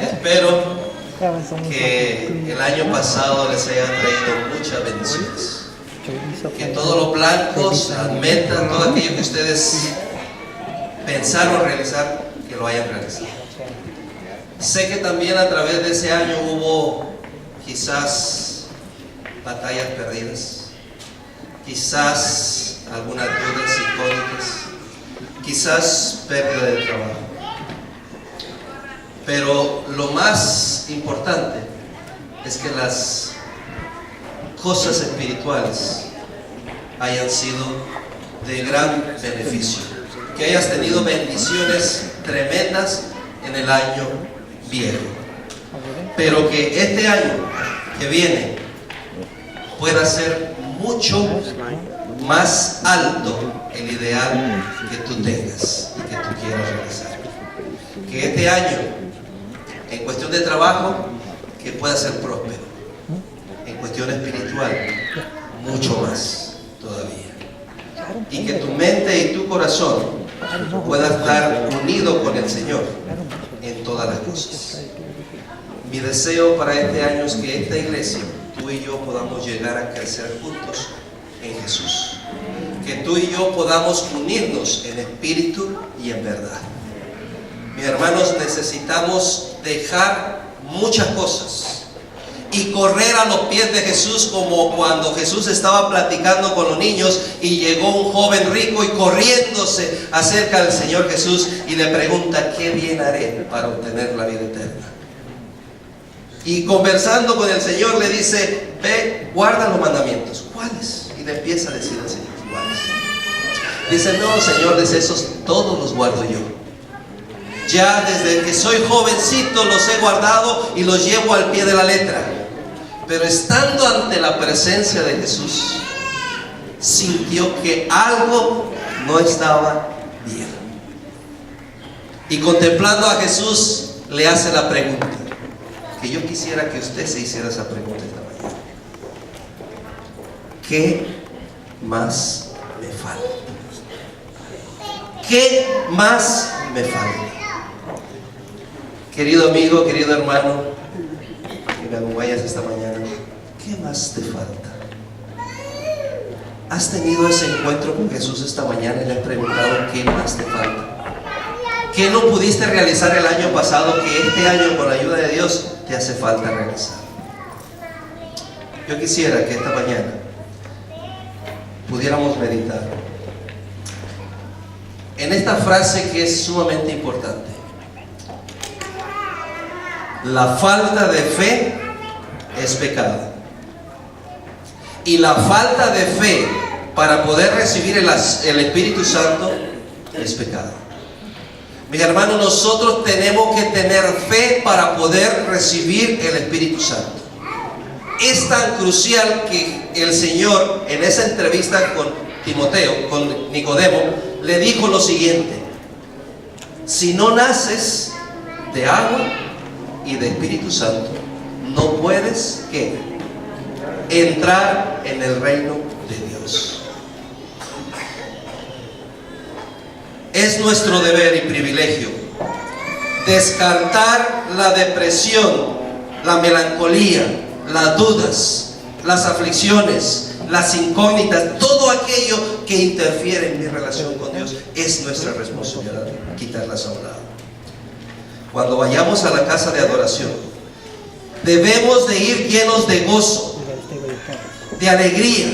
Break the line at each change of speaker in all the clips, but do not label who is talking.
Espero que el año pasado les haya traído muchas bendiciones. Que todos los blancos, las metas, todo aquello que ustedes pensaron realizar, que lo hayan realizado. Sé que también a través de ese año hubo quizás batallas perdidas, quizás algunas dudas incógnitas, quizás pérdida de trabajo. Pero lo más importante es que las cosas espirituales hayan sido de gran beneficio, que hayas tenido bendiciones tremendas en el año viejo, pero que este año que viene pueda ser mucho más alto el ideal que tú tengas y que tú quieras realizar. Que este año, en cuestión de trabajo, que pueda ser próspero. En cuestión espiritual, mucho más todavía. Y que tu mente y tu corazón puedan estar unidos con el Señor en todas las cosas. Mi deseo para este año es que esta iglesia, tú y yo, podamos llegar a crecer juntos en Jesús. Que tú y yo podamos unirnos en espíritu y en verdad. Mis hermanos, necesitamos dejar muchas cosas y correr a los pies de Jesús, como cuando Jesús estaba platicando con los niños y llegó un joven rico y corriéndose acerca del Señor Jesús y le pregunta: ¿qué bien haré para obtener la vida eterna? Y conversando con el Señor le dice: ve, guarda los mandamientos. ¿Cuáles? Y le empieza a decir al Señor: ¿cuáles? Dice: no, Señor, dice, esos todos los guardo yo. Ya desde que soy jovencito los he guardado y los llevo al pie de la letra. Pero estando ante la presencia de Jesús, sintió que algo no estaba bien. Y contemplando a Jesús, le hace la pregunta, que yo quisiera que usted se hiciera esa pregunta esta mañana: ¿qué más me falta? ¿Qué más me falta? Querido amigo, querido hermano que me acompañas esta mañana, ¿qué más te falta? ¿Has tenido ese encuentro con Jesús esta mañana y le has preguntado qué más te falta? ¿Qué no pudiste realizar el año pasado que este año, con la ayuda de Dios, te hace falta realizar? Yo quisiera que esta mañana pudiéramos meditar en esta frase que es sumamente importante: la falta de fe es pecado. Y la falta de fe para poder recibir el Espíritu Santo es pecado. Mis hermanos, nosotros tenemos que tener fe para poder recibir el Espíritu Santo. Es tan crucial que el Señor, en esa entrevista con Timoteo, con Nicodemo, le dijo lo siguiente: si no naces de agua y de Espíritu Santo, no puedes ¿qué? Entrar en el reino de Dios. Es nuestro deber y privilegio descartar la depresión, la melancolía, las dudas, las aflicciones, las incógnitas, todo aquello que interfiere en mi relación con Dios. Es nuestra responsabilidad quitarlas a un lado. Cuando vayamos a la casa de adoración, debemos de ir llenos de gozo, de alegría,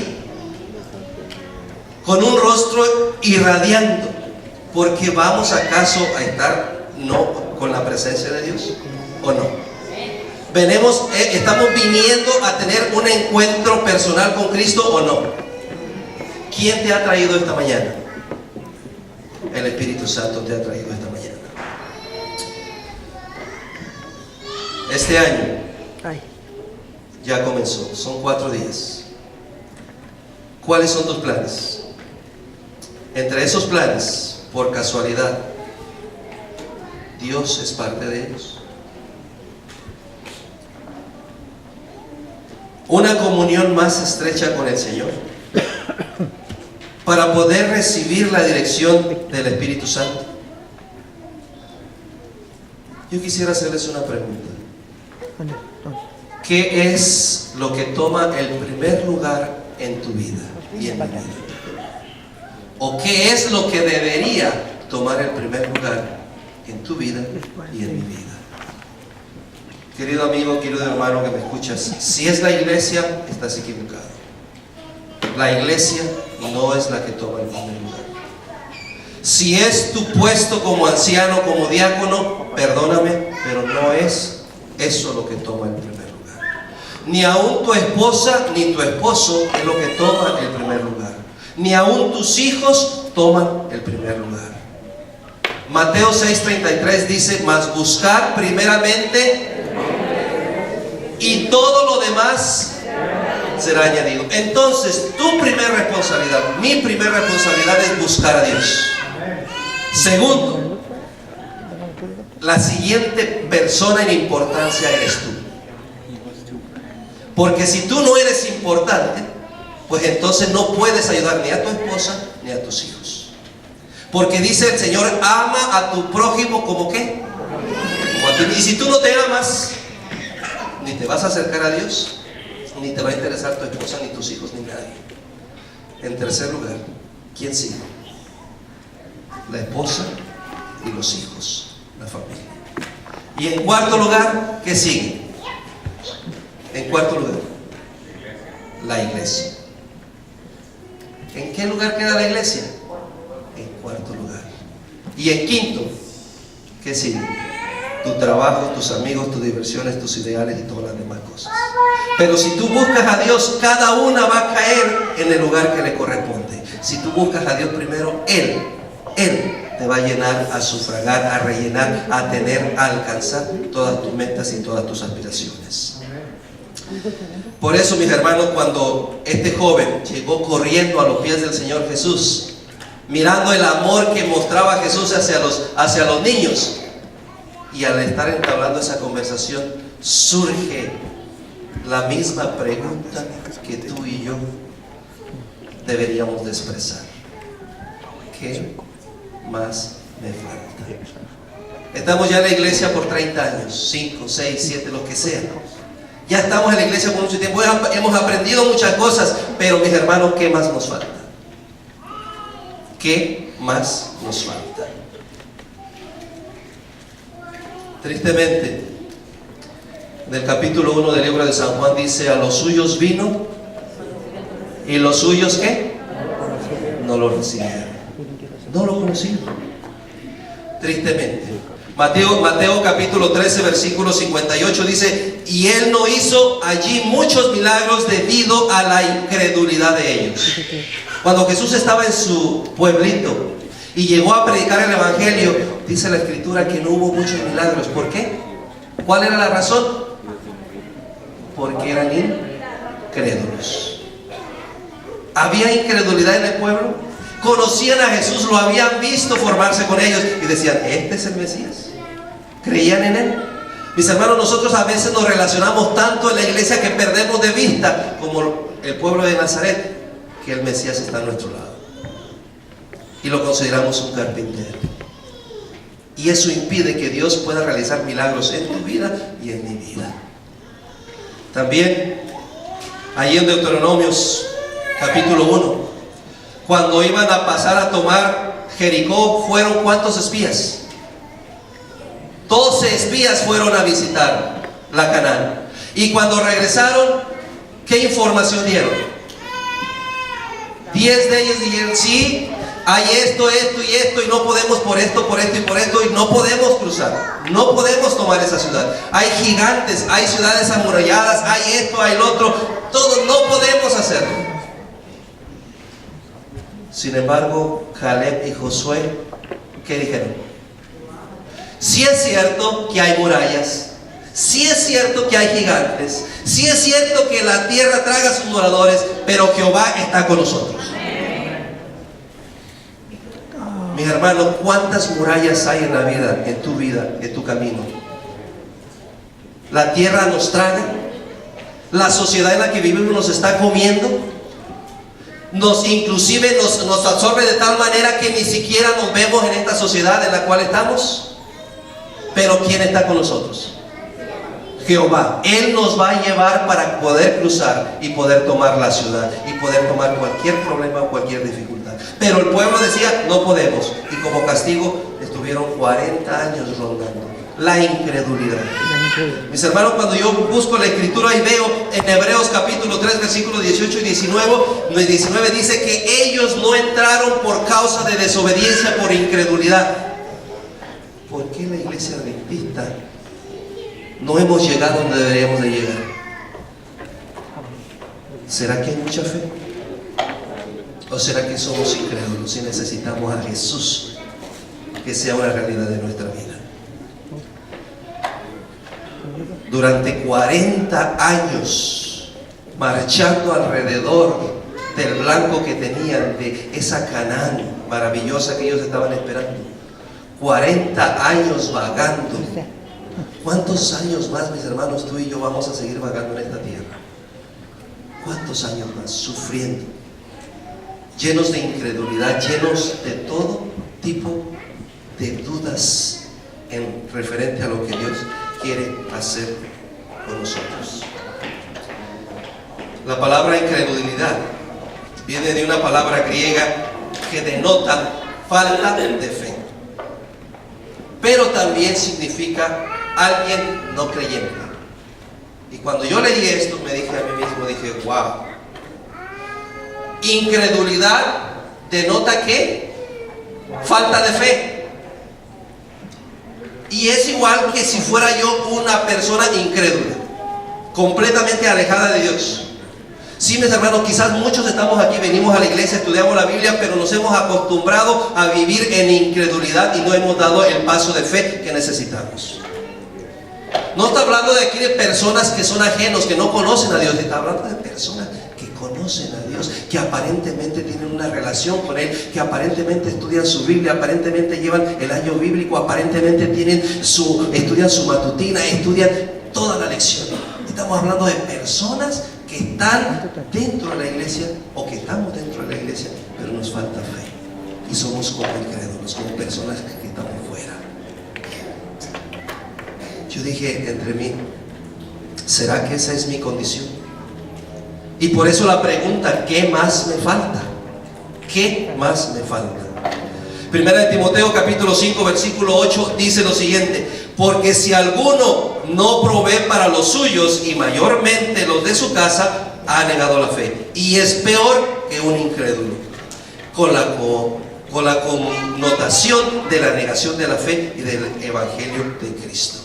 con un rostro irradiando, porque ¿vamos acaso a estar no con la presencia de Dios o no? ¿Estamos viniendo a tener un encuentro personal con Cristo o no? ¿Quién te ha traído esta mañana? El Espíritu Santo te ha traído esta mañana. Este año ya comenzó, son 4 días. ¿Cuáles son tus planes? Entre esos planes, por casualidad, Dios es parte de ellos. Una comunión más estrecha con el Señor para poder recibir la dirección del Espíritu Santo. Yo quisiera hacerles una pregunta. ¿Qué es lo que toma el primer lugar en tu vida y en mi vida? ¿O qué es lo que debería tomar el primer lugar en tu vida y en mi vida? Querido amigo, querido hermano que me escuchas, si es la iglesia, estás equivocado. La iglesia no es la que toma el primer lugar. Si es tu puesto como anciano, como diácono, perdóname, pero no es eso lo que toma el primer lugar. Ni aún tu esposa ni tu esposo es lo que toma el primer lugar. Ni aún tus hijos toman el primer lugar. Mateo 6:33 dice: mas buscar primeramente y todo lo demás será añadido. Entonces, tu primera responsabilidad, mi primera responsabilidad es buscar a Dios. Segundo, la siguiente persona en importancia eres tú. Porque si tú no eres importante, pues entonces no puedes ayudar ni a tu esposa ni a tus hijos. Porque dice el Señor: ama a tu prójimo como ¿qué? Como a ti. Y si tú no te amas, ni te vas a acercar a Dios, ni te va a interesar tu esposa, ni tus hijos, ni nadie. En tercer lugar, ¿quién sigue? La esposa y los hijos, la familia. Y en cuarto lugar, ¿qué sigue? En cuarto lugar, la iglesia. ¿En qué lugar queda la iglesia? En cuarto lugar. Y en quinto, ¿qué sigue? Tu trabajo, tus amigos, tus diversiones, tus ideales y todas las demás cosas. Pero si tú buscas a Dios, cada una va a caer en el lugar que le corresponde. Si tú buscas a Dios primero, Él te va a llenar, a sufragar, a rellenar, a tener, a alcanzar todas tus metas y todas tus aspiraciones. Por eso, mis hermanos, cuando este joven llegó corriendo a los pies del Señor Jesús, mirando el amor que mostraba Jesús hacia los niños, y al estar entablando esa conversación, surge la misma pregunta que tú y yo deberíamos de expresar: ¿qué más me falta? Estamos ya en la iglesia por 30 años, 5, 6, 7, lo que sea. Ya estamos en la iglesia por mucho tiempo, hemos aprendido muchas cosas, pero mis hermanos, ¿qué más nos falta? ¿Qué más nos falta? Tristemente, en el capítulo 1 del libro de San Juan dice: a los suyos vino y los suyos ¿qué? No lo recibieron. No lo conocieron. Tristemente. Mateo capítulo 13 versículo 58 dice: y él no hizo allí muchos milagros debido a la incredulidad de ellos. Cuando Jesús estaba en su pueblito y llegó a predicar el evangelio, dice la escritura que no hubo muchos milagros. ¿Por qué? ¿Cuál era la razón? Porque eran incrédulos. Había incredulidad en el pueblo. Conocían a Jesús, lo habían visto formarse con ellos y decían: este es el Mesías. Creían en él. Mis hermanos, nosotros a veces nos relacionamos tanto en la iglesia que perdemos de vista, como el pueblo de Nazaret, que el Mesías está a nuestro lado y lo consideramos un carpintero. Y eso impide que Dios pueda realizar milagros en tu vida y en mi vida. También, allí en Deuteronomios capítulo 1, cuando iban a pasar a tomar Jericó, fueron ¿cuántos espías? 12 espías fueron a visitar la Canaán. Y cuando regresaron, ¿qué información dieron? 10 de ellos dijeron: sí, hay esto, esto y esto, y no podemos por esto, por esto y por esto, y no podemos cruzar, no podemos tomar esa ciudad. Hay gigantes, hay ciudades amuralladas, hay esto, hay lo otro, todo no podemos hacerlo. Sin embargo, Caleb y Josué, ¿qué dijeron? Sí es cierto que hay murallas, sí es cierto que hay gigantes, sí es cierto que la tierra traga a sus moradores, pero Jehová está con nosotros. Mis hermanos, ¿cuántas murallas hay en la vida, en tu vida, en tu camino? La tierra nos traga, la sociedad en la que vivimos nos está comiendo, inclusive nos absorbe de tal manera que ni siquiera nos vemos en esta sociedad en la cual estamos. Pero ¿quién está con nosotros? Jehová. Él nos va a llevar para poder cruzar y poder tomar la ciudad y poder tomar cualquier problema o cualquier dificultad. Pero el pueblo decía, no podemos. Y como castigo estuvieron 40 años rondando la incredulidad. Mis hermanos, cuando yo busco la escritura y veo en Hebreos capítulo 3 versículos 18 y 19 dice que ellos no entraron por causa de desobediencia, por incredulidad. ¿Por qué la iglesia adventista no hemos llegado donde deberíamos de llegar? ¿Será que hay mucha fe? ¿O será que somos incrédulos y necesitamos a Jesús que sea una realidad de nuestra vida? Durante 40 años marchando alrededor del blanco que tenían, de esa Canaán maravillosa que ellos estaban esperando, 40 años vagando. ¿Cuántos años más, mis hermanos, tú y yo vamos a seguir vagando en esta tierra? ¿Cuántos años más sufriendo? Llenos de incredulidad, llenos de todo tipo de dudas en referente a lo que Dios quiere hacer con nosotros. La palabra incredulidad viene de una palabra griega que denota falta de fe, pero también significa alguien no creyente. Y cuando yo leí esto me dije a mí mismo, dije, wow, incredulidad denota ¿qué? Falta de fe. Y es igual que si fuera yo una persona incrédula, completamente alejada de Dios. Sí, mis hermanos, quizás muchos estamos aquí, venimos a la iglesia, estudiamos la Biblia, pero nos hemos acostumbrado a vivir en incredulidad y no hemos dado el paso de fe que necesitamos. No está hablando de aquí de personas que son ajenos, que no conocen a Dios, está hablando de personas que conocen a Dios, que aparentemente tienen una relación con Él, que aparentemente estudian su Biblia, aparentemente llevan el año bíblico, aparentemente estudian su matutina, estudian toda la lección. Estamos hablando de personas que están dentro de la iglesia o que estamos dentro de la iglesia, pero nos falta fe y somos como incrédulos, como personas que estamos fuera. Yo dije entre mí, ¿será que esa es mi condición? Y por eso la pregunta, ¿qué más me falta? ¿Qué más me falta? Primera de Timoteo capítulo 5 versículo 8 dice lo siguiente: porque si alguno no provee para los suyos, y mayormente los de su casa, ha negado la fe, y es peor que un incrédulo, con la connotación de la negación de la fe y del evangelio de Cristo.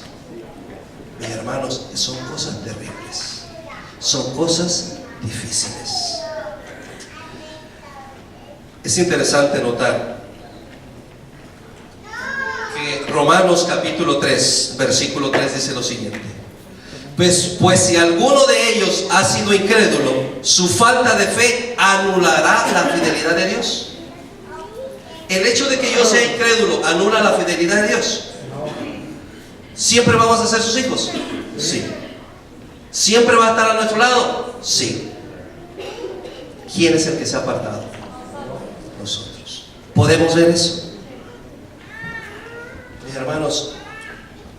Mis hermanos, son cosas terribles, son cosas difíciles. Es interesante notar que Romanos capítulo 3 versículo 3 dice lo siguiente: pues si alguno de ellos ha sido incrédulo, su falta de fe anulará la fidelidad de Dios. El hecho de que yo sea incrédulo anula la fidelidad de Dios. ¿Siempre vamos a ser sus hijos? Sí. ¿Siempre va a estar a nuestro lado? Sí. ¿Quién es el que se ha apartado? Nosotros. ¿Podemos ver eso? Mis hermanos,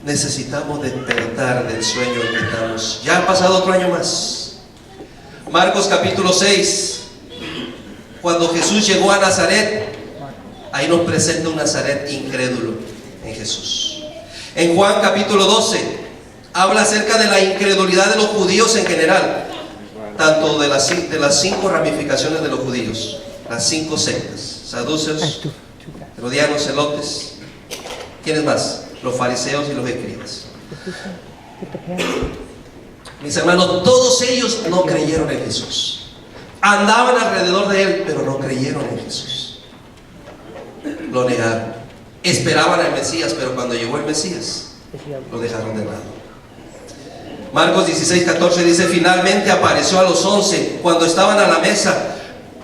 necesitamos despertar del sueño en que estamos. Ya ha pasado otro año más. Marcos capítulo 6, cuando Jesús llegó a Nazaret, ahí nos presenta un Nazaret incrédulo en Jesús. En Juan capítulo 12 habla acerca de la incredulidad de los judíos en general, tanto de las 5 ramificaciones de los judíos, las 5 sectas: saduceos, herodianos, celotes. ¿Quiénes más? Los fariseos y los escribas. Mis hermanos, todos ellos no creyeron en Jesús. Andaban alrededor de Él, pero no creyeron en Jesús. Lo negaron. Esperaban al Mesías, pero cuando llegó el Mesías, lo dejaron de lado. Marcos 16:14 dice: finalmente apareció a los 11 cuando estaban a la mesa,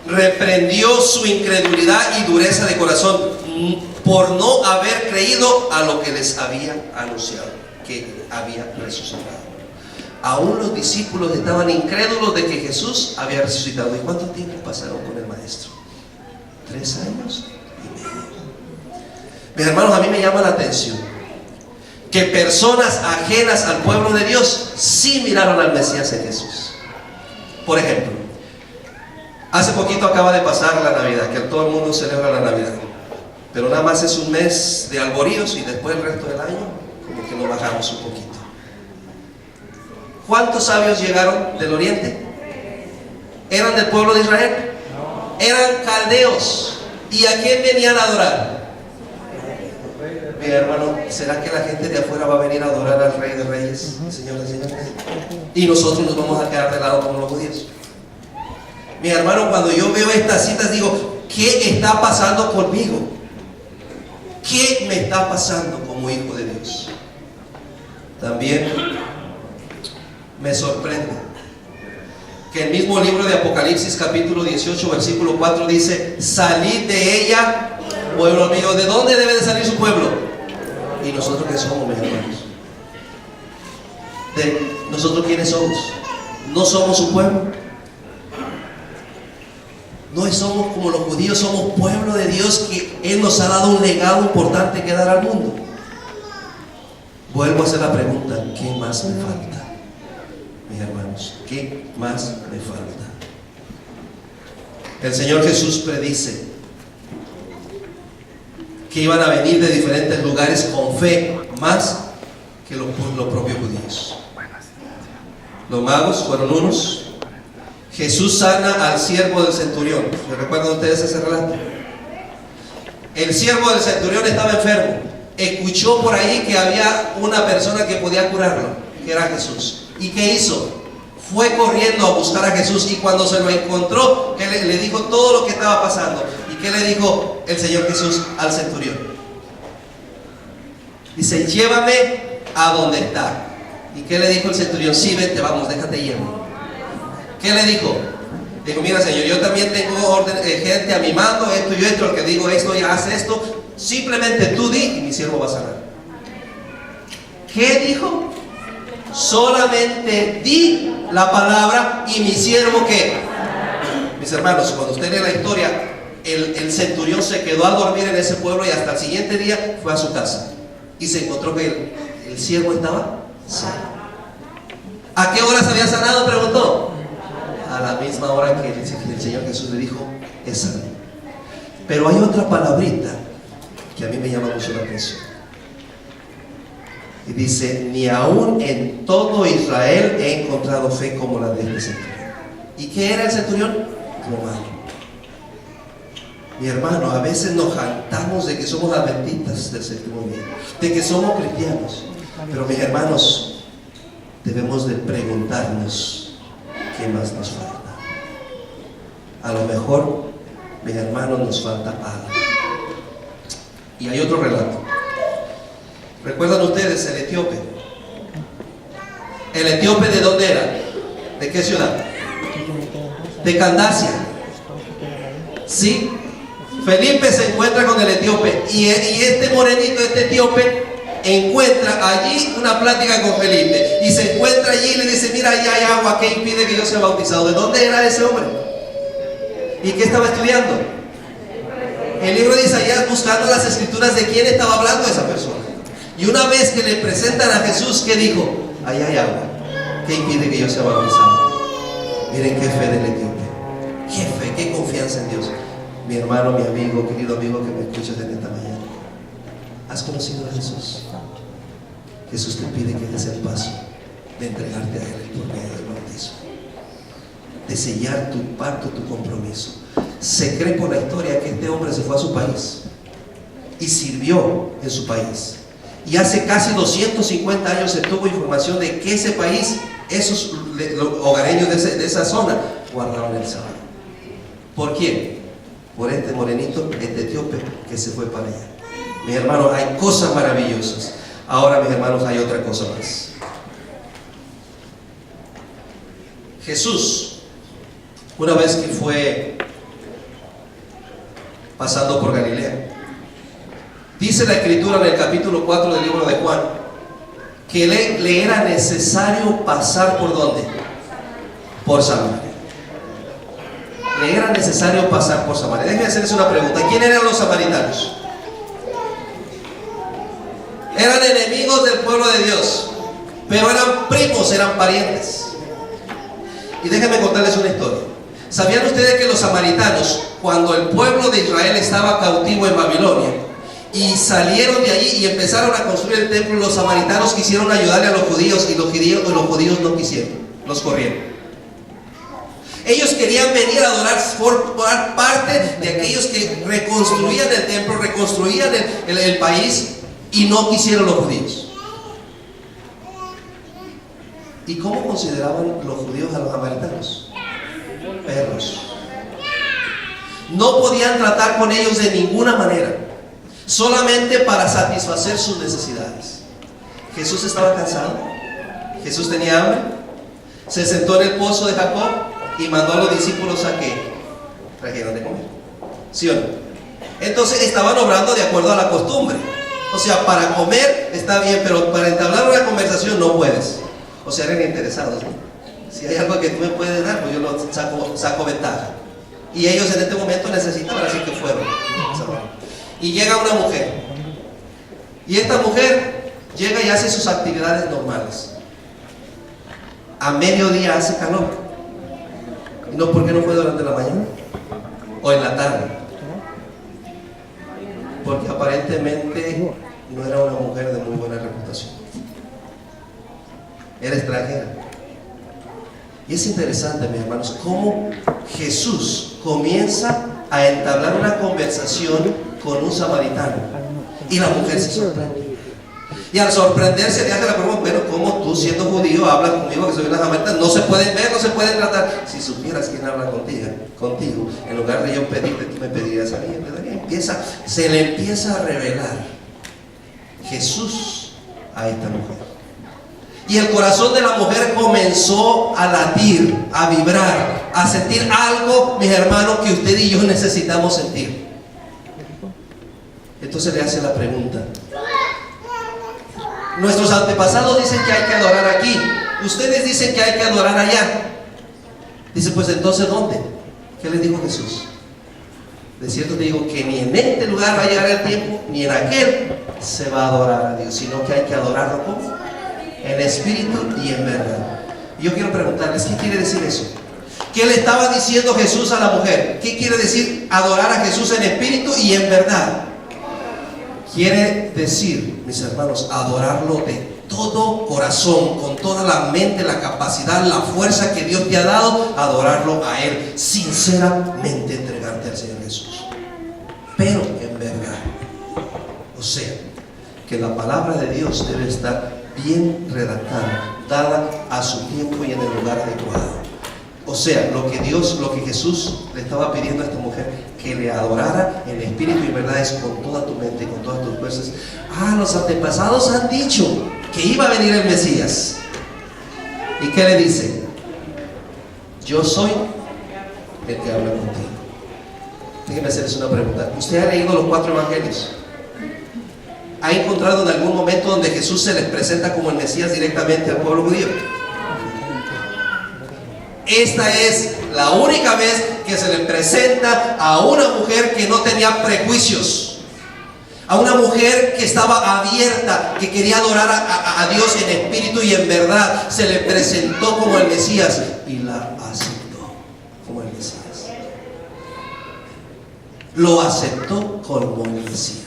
reprendió su incredulidad y dureza de corazón por no haber creído a lo que les había anunciado, que había resucitado. Aún los discípulos estaban incrédulos de que Jesús había resucitado. ¿Y cuánto tiempo pasaron con el Maestro? 3 años y medio. Mis hermanos, a mí me llama la atención que personas ajenas al pueblo de Dios sí miraron al Mesías en Jesús. Por ejemplo, hace poquito acaba de pasar la Navidad, que todo el mundo celebra la Navidad, pero nada más es un mes de alboríos y después el resto del año como que lo bajamos un poquito. ¿Cuántos sabios llegaron del oriente? ¿Eran del pueblo de Israel? Eran caldeos. ¿Y a quién venían a adorar? Mi hermano, ¿será que la gente de afuera va a venir a adorar al Rey de Reyes, Señor de Señores? Y nosotros nos vamos a quedar de lado como los judíos. Mi hermano, cuando yo veo estas citas digo, ¿qué está pasando conmigo? ¿Qué me está pasando como hijo de Dios? También me sorprende que el mismo libro de Apocalipsis capítulo 18 versículo 4 dice: salid de ella, pueblo mío. ¿De dónde debe de salir su pueblo? ¿Y nosotros qué somos, mis hermanos? ¿Nosotros quiénes somos? ¿No somos su pueblo? No somos como los judíos, somos pueblo de Dios, que Él nos ha dado un legado importante que dar al mundo. Vuelvo a hacer la pregunta: ¿qué más me falta? Mis hermanos, ¿qué más me falta? El Señor Jesús predice que iban a venir de diferentes lugares con fe, más que los propios judíos. Los magos fueron unos. Jesús sana al siervo del centurión. ¿Me recuerdan ustedes ese relato? El siervo del centurión estaba enfermo. Escuchó por ahí que había una persona que podía curarlo, que era Jesús. ¿Y qué hizo? Fue corriendo a buscar a Jesús, y cuando se lo encontró, que le dijo todo lo que estaba pasando. ¿Y qué le dijo el Señor Jesús al centurión? Dice: llévame a donde está. ¿Y qué le dijo el centurión? Sí, vete, vamos, déjate llevar. ¿Qué le dijo? Dijo: mira, Señor, yo también tengo gente a mi mando, esto y esto, el que digo esto y hace esto, simplemente tú di y mi siervo va a sanar. ¿Qué dijo? Solamente di la palabra y mi siervo, ¿qué? Mis hermanos, cuando usted lee la historia, el centurión se quedó a dormir en ese pueblo y hasta el siguiente día fue a su casa y se encontró que el siervo estaba sano. ¿A qué hora se había sanado?, preguntó. A la misma hora que el Señor Jesús le dijo: es sano. Pero hay otra palabrita que a mí me llama mucho la atención. Y dice: ni aún en todo Israel he encontrado fe como la de este centurión. ¿Y qué era el centurión? Romano. Mi hermano, a veces nos jactamos de que somos adventistas del séptimo día, de que somos cristianos. Pero mis hermanos, debemos de preguntarnos: ¿qué más nos falta? A lo mejor, mis hermanos, nos falta algo. Y hay otro relato. ¿Recuerdan ustedes el etíope? ¿El etíope de dónde era? ¿De qué ciudad? De Candacia. ¿Sí? Felipe se encuentra con el etíope, y este morenito, este etíope, encuentra allí una plática con Felipe, y se encuentra allí y le dice: mira, allá hay agua, ¿qué impide que yo sea bautizado? ¿De dónde era ese hombre? ¿Y qué estaba estudiando? El libro de Isaías, buscando las escrituras de quién estaba hablando esa persona. Y una vez que le presentan a Jesús, ¿qué dijo? Allá hay agua, ¿qué impide que yo sea bautizado? Miren qué fe del etíope, qué fe, qué confianza en Dios. Mi hermano, mi amigo, querido amigo que me escuchas en esta mañana, ¿has conocido a Jesús? Jesús te pide que des el paso de entregarte a Él por medio del bautismo, de sellar tu pacto, tu compromiso. Se cree por la historia que este hombre se fue a su país y sirvió en su país, y hace casi 250 años se tuvo información de que ese país, esos hogareños de esa zona, guardaron el sábado. ¿Por quién? Por este morenito, este etíope que se fue para allá. Mis hermanos, hay cosas maravillosas. Ahora, mis hermanos, hay otra cosa más. Jesús, una vez que fue pasando por Galilea, dice la Escritura en el capítulo 4 del libro de Juan, que le era necesario pasar ¿por dónde? Por Samaria. Le era necesario pasar por Samaria. Déjenme hacerles una pregunta: ¿quién eran los samaritanos? Eran enemigos del pueblo de Dios, pero eran primos, eran parientes. Y déjenme contarles una historia. ¿Sabían ustedes que los samaritanos, cuando el pueblo de Israel estaba cautivo en Babilonia y salieron de allí y empezaron a construir el templo, los samaritanos quisieron ayudarle a los judíos y los judíos no quisieron, los corrieron? Ellos querían venir a adorar, formar parte de aquellos que reconstruían el templo, reconstruían el país, y no quisieron los judíos. ¿Y cómo consideraban los judíos a los samaritanos? Perros. No podían tratar con ellos de ninguna manera, solamente para satisfacer sus necesidades. Jesús estaba cansado, Jesús tenía hambre, se sentó en el pozo de Jacob y mandó a los discípulos a que trajeran de comer. ¿Sí o no? Entonces estaban obrando de acuerdo a la costumbre. O sea, para comer está bien, pero para entablar una conversación no puedes. O sea, eran interesados, ¿no? Si hay algo que tú me puedes dar, pues yo lo saco ventaja. Y ellos en este momento necesitaban, así que fueron. Y llega una mujer. Y esta mujer llega y hace sus actividades normales. A mediodía hace calor. ¿Y no, por qué no fue durante la mañana? O en la tarde. Porque aparentemente no era una mujer de muy buena reputación. Era extranjera. Y es interesante, mis hermanos, cómo Jesús comienza a entablar una conversación con un samaritano. Y la mujer se sorprende. Y al sorprenderse le hace la pregunta: bueno, ¿cómo tú siendo judío hablas conmigo que soy una samaritana? No se pueden ver, no se pueden tratar. Si supieras quién habla contigo, en lugar de yo pedirte, tú me pedirías a mí. Se le empieza a revelar Jesús a esta mujer. Y el corazón de la mujer comenzó a latir, a vibrar, a sentir algo, mis hermanos, que usted y yo necesitamos sentir. Entonces le hace la pregunta: nuestros antepasados dicen que hay que adorar aquí, ustedes dicen que hay que adorar allá. Dice: pues entonces ¿dónde? ¿Qué les dijo Jesús? De cierto te digo que ni en este lugar va a llegar el tiempo, ni en aquel se va a adorar a Dios, sino que hay que adorarlo ¿cómo? En espíritu y en verdad. Y yo quiero preguntarles, ¿qué quiere decir eso? ¿Qué le estaba diciendo Jesús a la mujer? ¿Qué quiere decir adorar a Jesús en espíritu y en verdad? Quiere decir, mis hermanos, adorarlo de todo corazón, con toda la mente, la capacidad, la fuerza que Dios te ha dado, adorarlo a Él, sinceramente entregarte al Señor Jesús, pero en verdad. O sea, que la palabra de Dios debe estar bien redactada, dada a su tiempo y en el lugar adecuado. O sea, lo que Jesús le estaba pidiendo a esta mujer, que le adorara en espíritu y en verdad, es con toda tu mente, con todas tus fuerzas. Los antepasados han dicho que iba a venir el Mesías. ¿Y qué le dice? Yo soy el que habla contigo. Déjenme hacerles una pregunta. ¿Usted ha leído los 4 evangelios? ¿Ha encontrado en algún momento donde Jesús se les presenta como el Mesías directamente al pueblo judío? Esta es la única vez que se le presenta a una mujer que no tenía prejuicios, a una mujer que estaba abierta, que quería adorar a Dios en espíritu y en verdad. Se le presentó como el Mesías y la aceptó como el Mesías. Lo aceptó como el Mesías.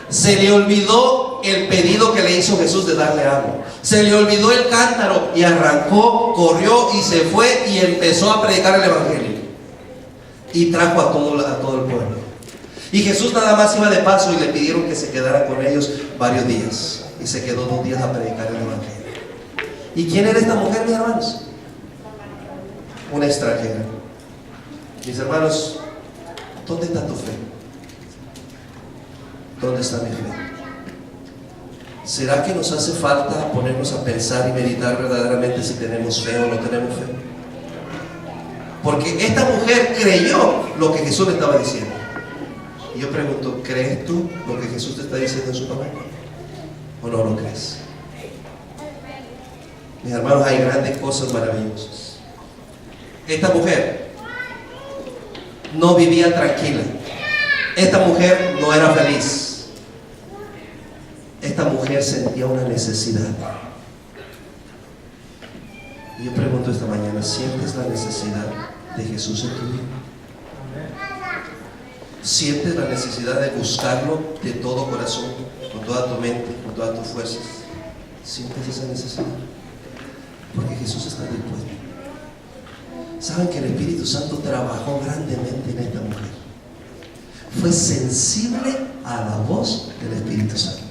Se le olvidó el pedido que le hizo Jesús de darle agua. Se le olvidó el cántaro y arrancó, corrió y se fue y empezó a predicar el evangelio. Y trajo a todo el pueblo. Y Jesús nada más iba de paso y le pidieron que se quedara con ellos varios días. Y se quedó 2 días a predicar el evangelio. ¿Y quién era esta mujer, mis hermanos? Una extranjera. Mis hermanos, ¿dónde está tu fe? ¿Dónde está mi fe? ¿Será que nos hace falta ponernos a pensar y meditar verdaderamente si tenemos fe o no tenemos fe? Porque esta mujer creyó lo que Jesús le estaba diciendo. Y yo pregunto, ¿crees tú lo que Jesús te está diciendo en su palabra? ¿O no lo crees? Mis hermanos, hay grandes cosas maravillosas. Esta mujer no vivía tranquila. Esta mujer no era feliz. esta mujer sentía una necesidad. Y yo pregunto esta mañana, ¿sientes la necesidad de Jesús en tu vida? ¿Sientes la necesidad de buscarlo de todo corazón, con toda tu mente, con todas tus fuerzas? ¿Sientes esa necesidad? Porque Jesús está dispuesto. ¿Saben que el Espíritu Santo trabajó grandemente en esta mujer? Fue sensible a la voz del Espíritu Santo.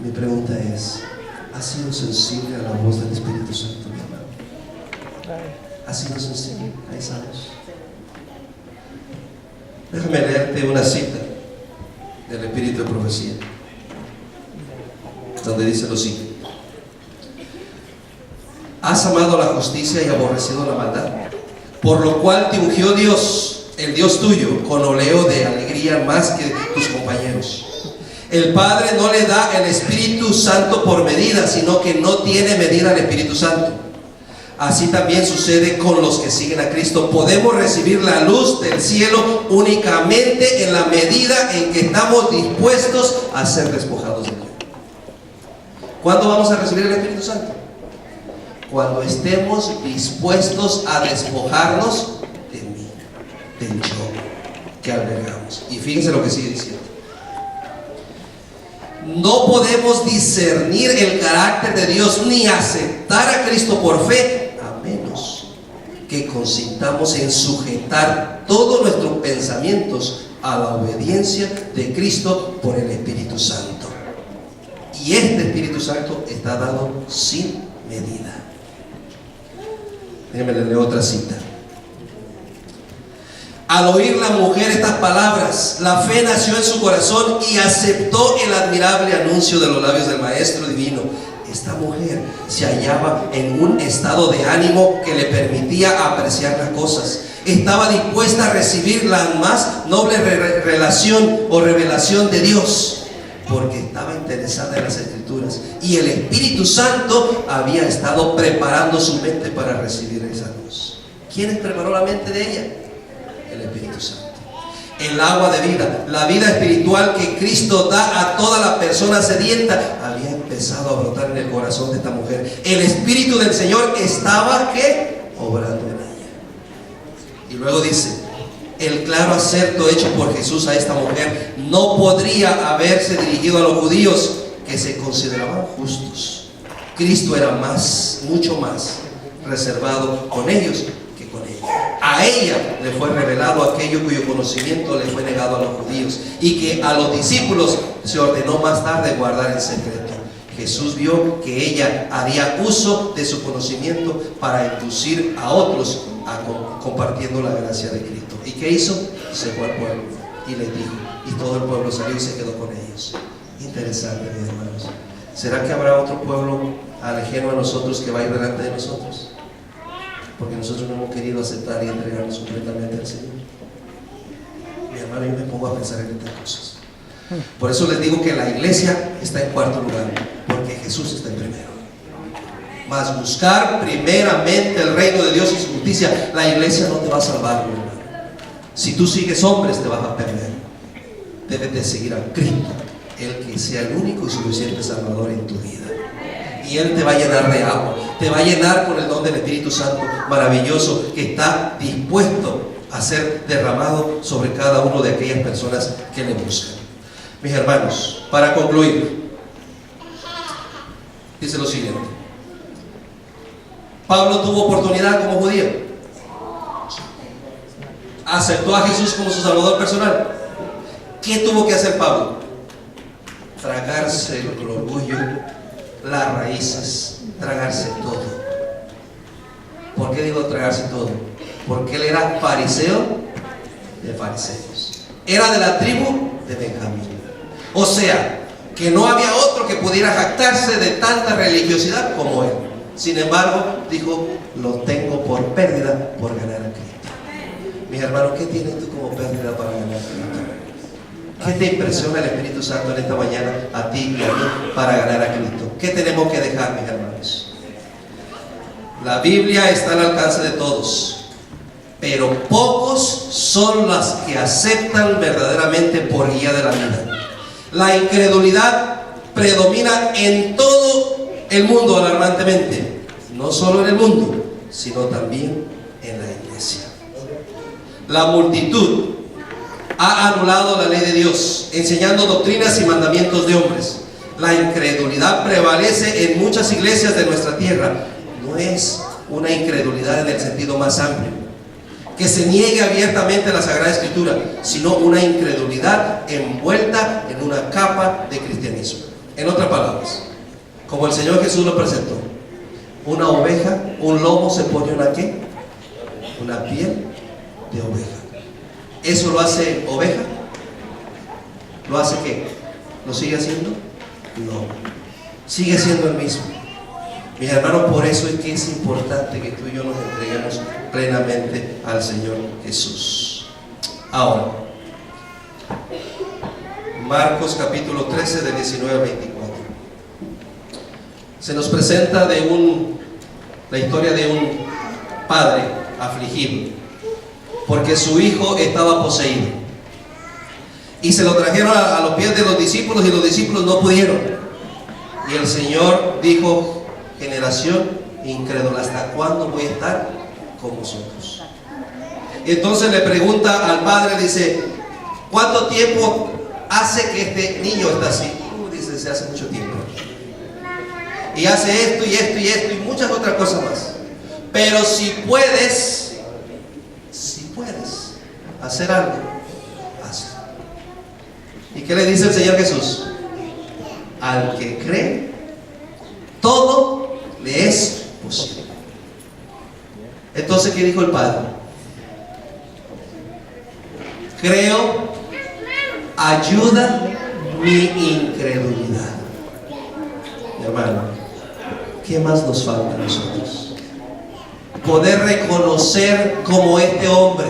Mi pregunta es, ¿has sido sensible a la voz del Espíritu Santo, mi hermano? ¿Has sido sensible a esa voz? Déjame leerte una cita del Espíritu de Profecía, donde dice lo siguiente: has amado la justicia y aborrecido la maldad, por lo cual te ungió Dios, el Dios tuyo, con óleo de alegría más que tus compañeros. El Padre no le da el Espíritu Santo por medida, sino que no tiene medida el Espíritu Santo. Así también sucede con los que siguen a Cristo. Podemos recibir la luz del cielo únicamente en la medida en que estamos dispuestos a ser despojados de Él. ¿Cuándo vamos a recibir el Espíritu Santo? Cuando estemos dispuestos a despojarnos de mí, del yo que albergamos. Y fíjense lo que sigue diciendo: no podemos discernir el carácter de Dios ni aceptar a Cristo por fe, a menos que consintamos en sujetar todos nuestros pensamientos a la obediencia de Cristo por el Espíritu Santo. Y este Espíritu Santo está dado sin medida. Déjenme leer otra cita. Al oír la mujer estas palabras, la fe nació en su corazón y aceptó el admirable anuncio de los labios del Maestro Divino. Esta mujer se hallaba en un estado de ánimo que le permitía apreciar las cosas. Estaba dispuesta a recibir la más noble relación o revelación de Dios, porque estaba interesada en las Escrituras, y el Espíritu Santo había estado preparando su mente para recibir esa luz. ¿Quién preparó la mente de ella? El Espíritu Santo. El agua de vida, la vida espiritual que Cristo da a toda la persona sedienta, había empezado a brotar en el corazón de esta mujer. El Espíritu del Señor estaba, ¿qué? Obrando en ella. Y luego dice: el claro acerto hecho por Jesús a esta mujer no podría haberse dirigido a los judíos, que se consideraban justos. Cristo era mucho más reservado con ellos que con ella. A ella le fue revelado aquello cuyo conocimiento le fue negado a los judíos, y que a los discípulos se ordenó más tarde guardar en secreto. Jesús vio que ella haría uso de su conocimiento para inducir a otros compartiendo la gracia de Cristo. ¿Y qué hizo? Se fue al pueblo y les dijo, y todo el pueblo salió y se quedó con ellos. Interesante, mis hermanos. ¿Será que habrá otro pueblo ajeno a nosotros que va a ir delante de nosotros? Porque nosotros no hemos querido aceptar y entregarnos completamente al Señor. Mi hermano, yo me pongo a pensar en estas cosas. Por eso les digo que la iglesia está en cuarto lugar, porque Jesús está en primero. Mas buscar primeramente el reino de Dios y su justicia. La iglesia no te va a salvar, mi hermano. Si tú sigues hombres, te vas a perder. Debes de seguir a Cristo, el que sea el único y suficiente Salvador en tu vida. Y Él te va a llenar de agua, te va a llenar con el don del Espíritu Santo maravilloso, que está dispuesto a ser derramado sobre cada uno de aquellas personas que le buscan. Mis hermanos, para concluir, dice lo siguiente: Pablo tuvo oportunidad como judío, aceptó a Jesús como su Salvador personal. ¿Qué tuvo que hacer Pablo? Tragarse el orgullo, las raíces, tragarse todo. ¿Por qué digo tragarse todo? Porque él era fariseo de fariseos, era de la tribu de Benjamín. O sea, que no había otro que pudiera jactarse de tanta religiosidad como él. Sin embargo, dijo: lo tengo por pérdida por ganar a Cristo. Mis hermanos, ¿qué tienes tú como pérdida para ganar a Cristo? ¿Qué te impresiona el Espíritu Santo en esta mañana a ti y a mí para ganar a Cristo? ¿Qué tenemos que dejar, mis hermanos? La Biblia está al alcance de todos, pero pocos son los que aceptan verdaderamente por guía de la vida. La incredulidad predomina en todo el mundo alarmantemente, no solo en el mundo, sino también en la iglesia. La multitud ha anulado la ley de Dios, enseñando doctrinas y mandamientos de hombres. La incredulidad prevalece en muchas iglesias de nuestra tierra. No es una incredulidad en el sentido más amplio, que se niegue abiertamente a la Sagrada Escritura, sino una incredulidad envuelta en una capa de cristianismo. En otras palabras, como el Señor Jesús lo presentó, una oveja, un lobo se pone una ¿qué? Una piel de oveja. ¿Eso lo hace oveja? ¿Lo hace qué? ¿Lo sigue haciendo? No, sigue siendo el mismo. Mis hermanos, por eso es que es importante que tú y yo nos entreguemos plenamente al Señor Jesús. Ahora, Marcos capítulo 13 de 19 a 24. Se nos presenta la historia de un padre afligido porque su hijo estaba poseído, y se lo trajeron a los pies de los discípulos, y los discípulos no pudieron. Y el Señor dijo: generación incrédula, ¿hasta cuándo voy a estar con vosotros? Entonces le pregunta al padre, dice: ¿cuánto tiempo hace que este niño está así? Dice: se hace mucho tiempo, y hace esto y esto y esto y muchas otras cosas más. Pero si puedes hacer algo, hazlo. ¿Y qué le dice el Señor Jesús? Al que cree, todo le es posible. Entonces, ¿qué dijo el Padre? Creo, ayuda mi incredulidad. Mi hermano, ¿qué más nos falta a nosotros? Poder reconocer como este hombre: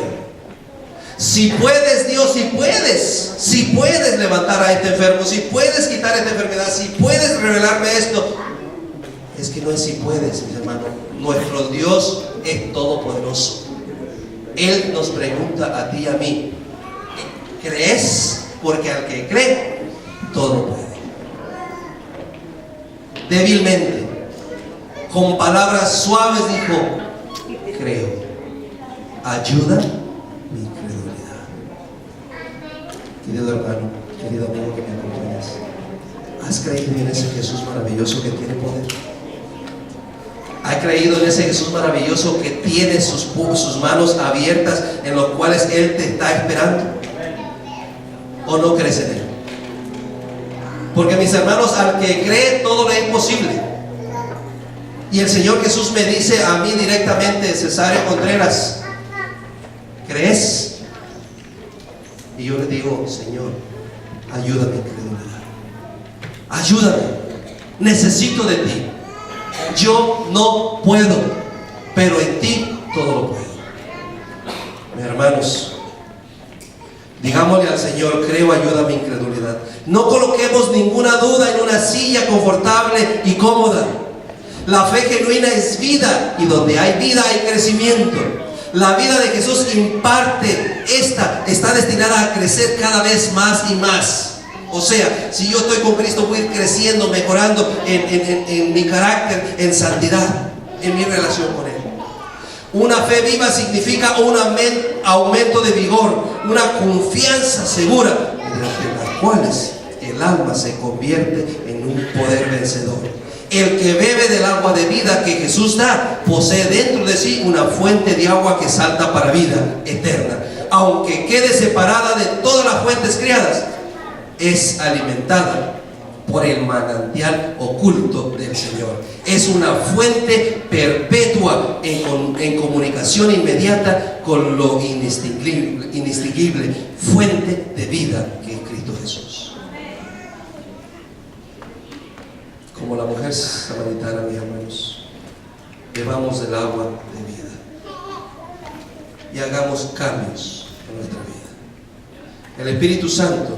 si puedes, Dios, si puedes levantar a este enfermo, si puedes quitar esta enfermedad, si puedes revelarme esto. Es que no es si puedes, mi hermano. Nuestro Dios es todopoderoso. Él nos pregunta a ti y a mí: ¿crees? Porque al que cree, todo puede. Débilmente, con palabras suaves dijo: creo, ayuda mi incredulidad. Querido hermano, querido amigo que me acompañas, ¿has creído en ese Jesús maravilloso que tiene poder? ¿Has creído en ese Jesús maravilloso que tiene sus manos abiertas, en los cuales Él te está esperando? ¿O no crees en Él? Porque, mis hermanos, al que cree, todo le es posible. Y el Señor Jesús me dice a mí directamente: Cesario Contreras, ¿crees? Y yo le digo: Señor, ayúdame, incredulidad. Ayúdame, necesito de ti. Yo no puedo, pero en ti todo lo puedo. Mis hermanos, digámosle al Señor: creo, ayuda mi incredulidad. No coloquemos ninguna duda en una silla confortable y cómoda. La fe genuina es vida, y donde hay vida hay crecimiento. La vida de Jesús imparte, está destinada a crecer cada vez más y más. O sea, si yo estoy con Cristo, voy a ir creciendo, mejorando en mi carácter, en santidad, en mi relación con Él. Una fe viva significa un aumento de vigor, una confianza segura, mediante las cuales el alma se convierte en un poder vencedor. El que bebe del agua de vida que Jesús da, posee dentro de sí una fuente de agua que salta para vida eterna. Aunque quede separada de todas las fuentes criadas, es alimentada por el manantial oculto del Señor. Es una fuente perpetua en comunicación inmediata con lo inextinguible, fuente de vida que es Cristo Jesús. Como la mujer samaritana, mis hermanos, bebamos del agua de vida y hagamos cambios en nuestra vida. El Espíritu Santo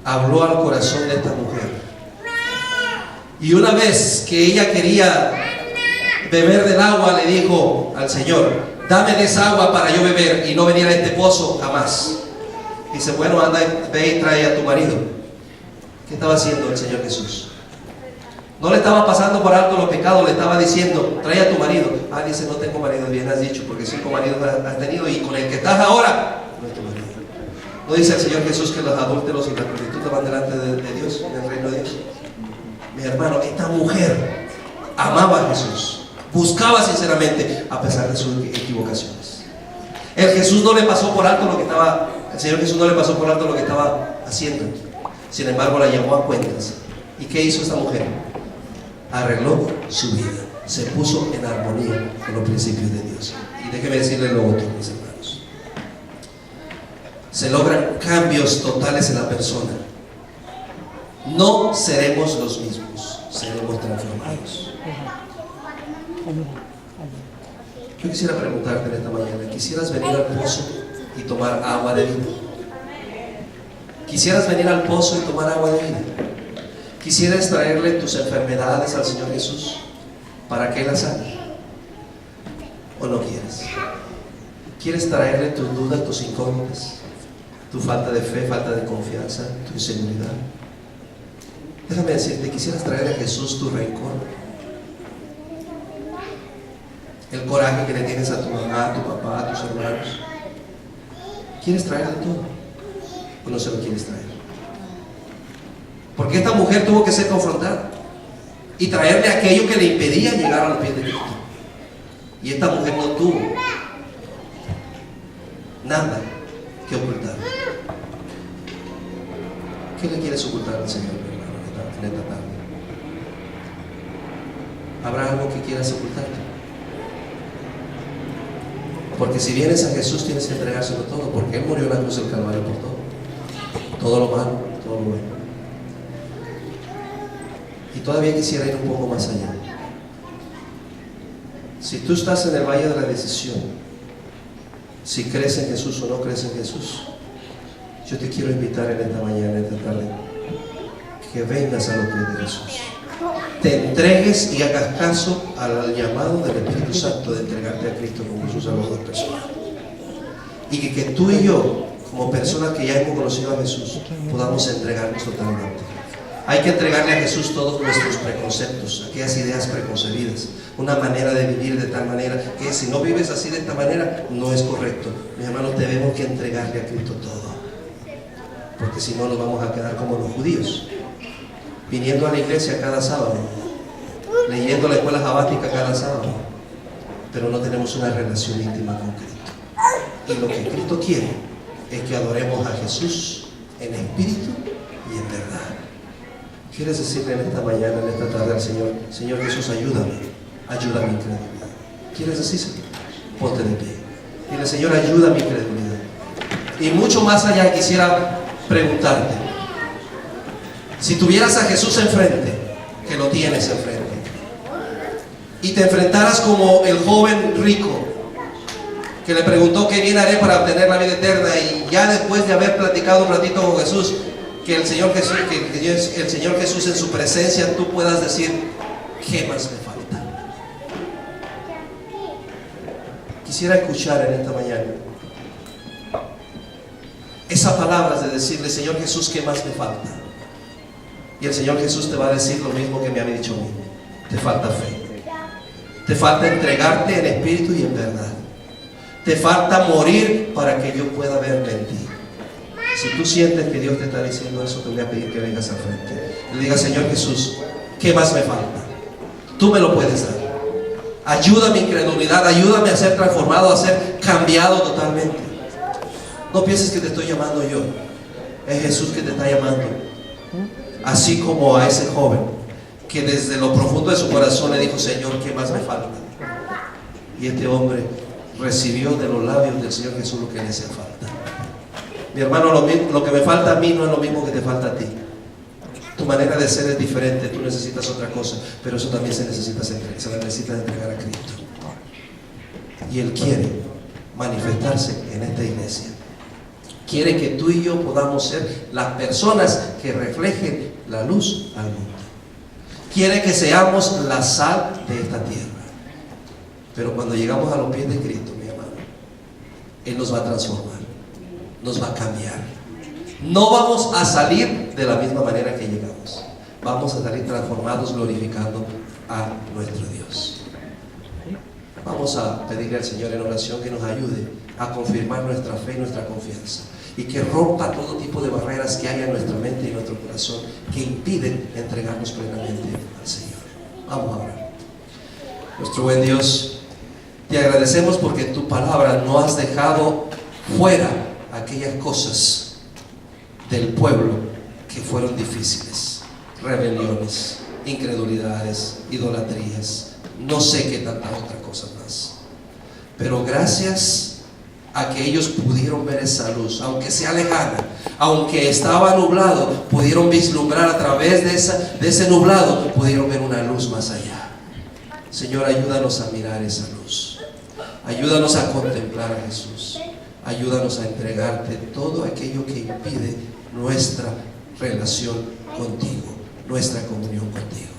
habló al corazón de esta mujer, y una vez que ella quería beber del agua, le dijo al Señor: dame de esa agua para yo beber y no venir a este pozo jamás. Dice, bueno, anda, ve y trae a tu marido. ¿Qué estaba haciendo el Señor Jesús? No le estaba pasando por alto los pecados, le estaba diciendo, trae a tu marido. Ah, dice, no tengo marido, bien has dicho, porque 5 maridos has tenido y con el que estás ahora no es tu marido. ¿No dice el Señor Jesús que los adúlteros y las prostitutas van delante de Dios, en el reino de Dios? Mi hermano, esta mujer amaba a Jesús, buscaba sinceramente a pesar de sus equivocaciones. El Señor Jesús no le pasó por alto lo que estaba haciendo. Sin embargo, la llamó a cuentas. ¿Y qué hizo esta mujer? Arregló su vida, se puso en armonía con los principios de Dios. Y déjeme decirle lo otro, mis hermanos. Se logran cambios totales en la persona. No seremos los mismos, seremos transformados. Yo quisiera preguntarte en esta mañana, ¿quisieras venir al pozo y tomar agua de vida? ¿Quisieras venir al pozo y tomar agua de vida? ¿Quisieras traerle tus enfermedades al Señor Jesús para que Él las sane? ¿O no quieres? ¿Quieres traerle tus dudas, tus incógnitas, tu falta de fe, falta de confianza, tu inseguridad? Déjame decirte, ¿quisieras traerle a Jesús tu rencor? El coraje que le tienes a tu mamá, a tu papá, a tus hermanos. ¿Quieres traerle todo? ¿O no se lo quieres traer? Porque esta mujer tuvo que ser confrontada y traerle aquello que le impedía llegar a los pies de Cristo. Y esta mujer no tuvo nada que ocultar. ¿Qué le quieres ocultar al Señor, hermano, en esta tarde? ¿Habrá algo que quieras ocultarte? Porque si vienes a Jesús tienes que entregárselo todo, porque Él murió en la cruz del Calvario por todo. Todo lo malo, todo lo bueno. Y todavía quisiera ir un poco más allá. Si tú estás en el valle de la decisión, si crees en Jesús o no crees en Jesús, yo te quiero invitar en esta mañana, en esta tarde, que vengas a los pies de Jesús. Te entregues y hagas caso al llamado del Espíritu Santo de entregarte a Cristo como su Salvador personal. Y que tú y yo, como personas que ya hemos conocido a Jesús, podamos entregarnos totalmente. Hay que entregarle a Jesús todos nuestros preconceptos, aquellas ideas preconcebidas, una manera de vivir de tal manera que si no vives así de esta manera, no es correcto. Mi hermano, tenemos que entregarle a Cristo todo, porque si no nos vamos a quedar como los judíos, viniendo a la iglesia cada sábado, leyendo la escuela sabática cada sábado, pero no tenemos una relación íntima con Cristo. Y lo que Cristo quiere es que adoremos a Jesús en espíritu y en verdad. ¿Quieres decirle en esta mañana, en esta tarde al Señor, Señor Jesús, ayúdame a mi credibilidad? ¿Quieres decírselo? Ponte de pie. Dile, Señor, ayuda a mi credibilidad. Y mucho más allá quisiera preguntarte, si tuvieras a Jesús enfrente, que lo tienes enfrente, y te enfrentaras como el joven rico que le preguntó qué bien haré para obtener la vida eterna, y ya después de haber platicado un ratito con Jesús, que el Señor Jesús en su presencia tú puedas decir, ¿qué más me falta? Quisiera escuchar en esta mañana esas palabras de decirle, Señor Jesús, ¿qué más me falta? Y el Señor Jesús te va a decir lo mismo que me había dicho a mí. Te falta fe, te falta entregarte en espíritu y en verdad, te falta morir para que yo pueda verte en ti. Si tú sientes que Dios te está diciendo eso, te voy a pedir que vengas al frente. Le digas, Señor Jesús, ¿qué más me falta? Tú me lo puedes dar. Ayuda mi incredulidad, ayúdame a ser transformado, a ser cambiado totalmente. No pienses que te estoy llamando yo, es Jesús que te está llamando. Así como a ese joven que desde lo profundo de su corazón le dijo, Señor, ¿qué más me falta? Y este hombre recibió de los labios del Señor Jesús lo que le hacía falta. Mi hermano, lo que me falta a mí no es lo mismo que te falta a ti. Tu manera de ser es diferente, tú necesitas otra cosa, pero eso también se necesita entregar a Cristo. Y Él quiere manifestarse en esta iglesia. Quiere que tú y yo podamos ser las personas que reflejen la luz al mundo. Quiere que seamos la sal de esta tierra. Pero cuando llegamos a los pies de Cristo, mi hermano, Él nos va a transformar, nos va a cambiar. No vamos a salir de la misma manera que llegamos. Vamos a salir transformados, glorificando a nuestro Dios. Vamos a pedirle al Señor en oración que nos ayude a confirmar nuestra fe y nuestra confianza, y que rompa todo tipo de barreras que hay en nuestra mente y nuestro corazón que impiden entregarnos plenamente al Señor. Vamos a orar. Nuestro buen Dios, te agradecemos porque tu palabra no has dejado fuera aquellas cosas del pueblo que fueron difíciles: rebeliones, incredulidades, idolatrías, no sé qué tantas otras cosas más. Pero gracias a que ellos pudieron ver esa luz, aunque sea lejana, aunque estaba nublado, pudieron vislumbrar a través de ese nublado, pudieron ver una luz más allá. Señor, ayúdanos a mirar esa luz, ayúdanos a contemplar a Jesús, ayúdanos a entregarte todo aquello que impide nuestra relación contigo, nuestra comunión contigo.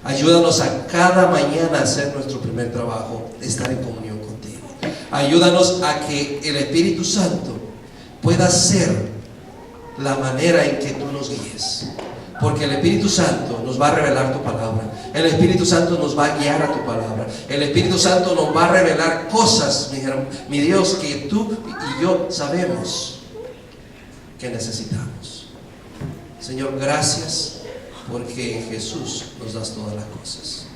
Ayúdanos a cada mañana a hacer nuestro primer trabajo, estar en comunión contigo. Ayúdanos a que el Espíritu Santo pueda ser la manera en que tú nos guíes, porque el Espíritu Santo nos va a revelar tu palabra, el Espíritu Santo nos va a guiar a tu palabra, el Espíritu Santo nos va a revelar cosas, mi Dios, que tú y yo sabemos que necesitamos. Señor, gracias, porque en Jesús nos das todas las cosas.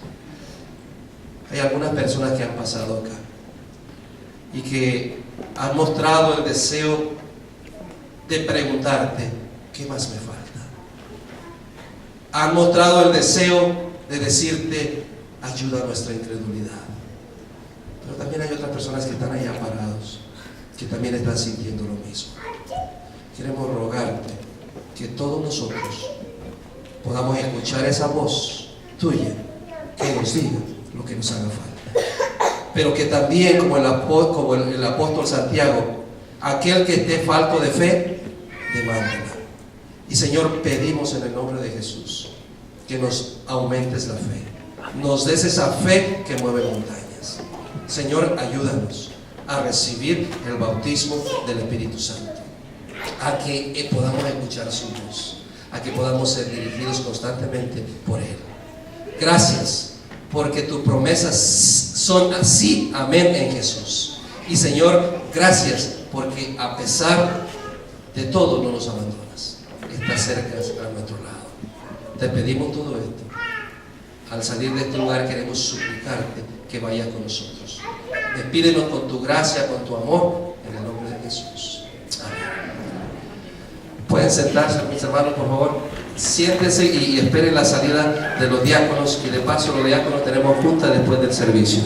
Hay algunas personas que han pasado acá y que han mostrado el deseo de preguntarte: ¿qué más me falta? Han mostrado el deseo de decirte: ayuda a nuestra incredulidad. Pero también hay otras personas que están allá parados, que también están sintiendo lo mismo. Queremos rogarte que todos nosotros podamos escuchar esa voz tuya que nos diga lo que nos haga falta, pero que también, como el apóstol Santiago, aquel que esté falto de fe, demándela. Y Señor, pedimos en el nombre de Jesús que nos aumentes la fe, nos des esa fe que mueve montañas. Señor, ayúdanos a recibir el bautismo del Espíritu Santo, a que podamos escuchar su voz, a que podamos ser dirigidos constantemente por Él. Gracias, porque tus promesas son así, amén, en Jesús. Y Señor, gracias, porque a pesar de todo no nos abandonas, estás cerca a nuestro lado. Te pedimos todo esto. Al salir de este lugar queremos suplicarte que vayas con nosotros. Despídenos con tu gracia, con tu amor, en el nombre de Jesús. Amén. Pueden sentarse, mis hermanos, por favor. Siéntense y esperen la salida de los diáconos, y de paso los diáconos tenemos junta después del servicio.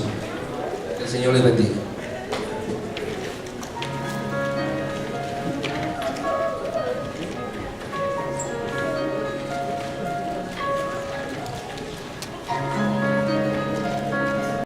Que el Señor les bendiga.